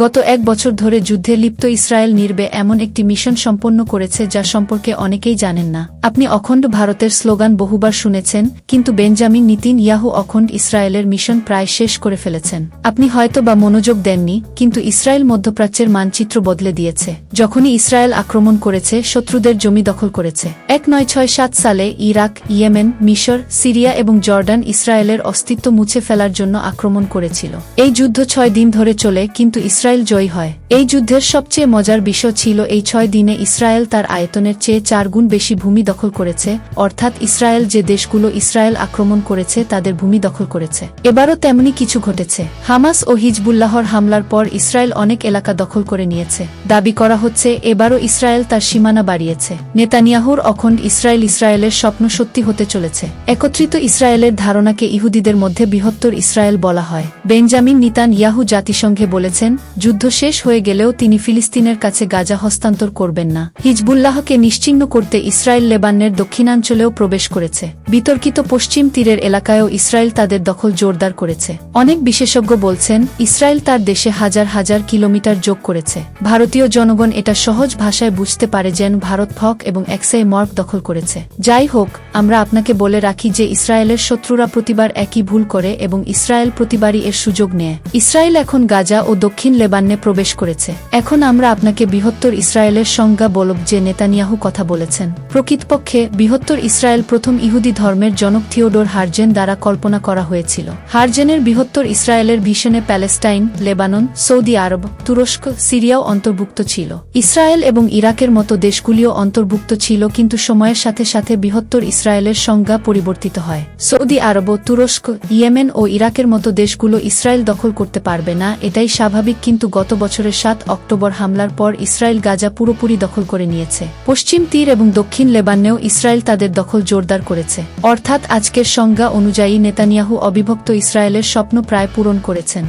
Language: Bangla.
গত 1 বছর ধরে যুদ্ধে লিপ্ত ইসরায়েল নির্বে এমন একটি মিশন সম্পন্ন করেছে যা সম্পর্কে অনেকেই জানেন না। আপনি অখণ্ড ভারতের স্লোগান বহুবার শুনেছেন, কিন্তু বেঞ্জামিন নেতানিয়াহু অখণ্ড ইসরায়েলের মিশন প্রায় শেষ করে ফেলেছেন। আপনি হয়তো বা মনোযোগ দেননি, কিন্তু ইসরায়েল মধ্যপ্রাচ্যের মানচিত্র বদলে দিয়েছে। যখনই ইসরায়েল আক্রমণ করেছে, শত্রুদের জমি দখল করেছে। 1967 সালে ইরাক, ইয়েমেন, মিশর, সিরিয়া এবং জর্ডান ইসরায়েলের অস্তিত্ব মুছে ফেলার জন্য আক্রমণ করেছিল। এই যুদ্ধ 6 দিন ধরে চলে, কিন্তু ইসরায়েল জয়ী হয়। এই যুদ্ধের সবচেয়ে মজার বিষয় ছিল এই 6 দিনে ইসরায়েল তার আয়তনের চেয়ে 4 গুণ বেশি ভূমি দখল করেছে, অর্থাৎ ইসরায়েল যে দেশগুলো ইসরায়েল আক্রমণ করেছে তাদের ভূমি দখল করেছে। এবারও তেমনি কিছু ঘটেছে। হামাস ও হিজবুল্লাহর হামলার পর ইসরায়েল অনেক এলাকা দখল করে নিয়েছে। দাবি করা হচ্ছে এবারও ইসরায়েল তার সীমানা বাড়িয়েছে। নেতানিয়াহুর অখণ্ড ইসরায়েলের স্বপ্ন সত্যি হতে চলেছে। একত্রিত ইসরায়েলের ধারণাকে ইহুদিদের মধ্যে বৃহত্তর ইসরায়েল বলা হয়। বেঞ্জামিন নেতানিয়াহু জাতিসংঘে বলেছেন, যুদ্ধ শেষ হয়ে গেলেও তিনি ফিলিস্তিনের কাছে গাজা হস্তান্তর করবেন না। হিজবুল্লাহকে নিশ্চিহ্ন করতে ইসরায়েল লেবাননের দক্ষিণাঞ্চলেও প্রবেশ করেছে। বিতর্কিত পশ্চিম তীরের এলাকায়ও ইসরায়েল তাদের দখল জোরদার করেছে। অনেক বিশেষজ্ঞ বলছেন, ইসরায়েল তার দেশে হাজার হাজার কিলোমিটার যোগ করেছে। ভারতীয় জনগণ এটা সহজ ভাষায় বুঝতে পারে যেন ভারত ফক এবং এক্সাই মর্ক দখল করেছে। যাই হোক, আমরা আপনাকে বলে রাখি যে ইসরায়েলের শত্রুরা প্রতিবার একই ভুল করে এবং ইসরায়েল প্রতিবারই এর সুযোগ নেয়। ইসরায়েল এখন গাজা ও দক্ষিণ লেবাননে প্রবেশ করেছে। এখন আমরা আপনাকে বৃহত্তর ইসরায়েলের সংজ্ঞা বলব যে নেতানিয়াহু কথা বলেছেন। প্রকৃতপক্ষে বৃহত্তর ইসরায়েল প্রথম ইহুদি ধর্মের জনক থিওডোর হার্জেন দ্বারা কল্পনা করা হয়েছিল। হার্জেনের বৃহত্তর ইসরায়েলের ভিশনে প্যালেস্টাইন, লেবানন, সৌদি আরব, তুরস্ক, সিরিয়াও অন্তর্ভুক্ত ছিল। ইসরায়েল এবং ইরাকের মতো দেশগুলিও অন্তর্ভুক্ত ছিল, কিন্তু সময়ের সাথে সাথে বৃহত্তর ইসরায়েলের সংজ্ঞা পরিবর্তিত হয়। সৌদি আরব, তুরস্ক, ইয়েমেন ও ইরাকের মতো দেশগুলো ইসরায়েল দখল করতে পারবে না, এটাই স্বাভাবিক। কিন্তু গত বছরের 7 অক্টোবর হামলার পর ইসরায়েল গাজা পুরোপুরি দখল করে নিয়েছে। পশ্চিম তীর এবং দক্ষিণ লেবাননেও ইসরায়েল তাদের দখল জোরদার করেছে। অর্থাৎ আজকের সংজ্ঞা অনুযায়ী নেতানিয়াহু অবিভক্ত ইসরায়েলের স্বপ্ন প্রায় পূরণ করেছেন।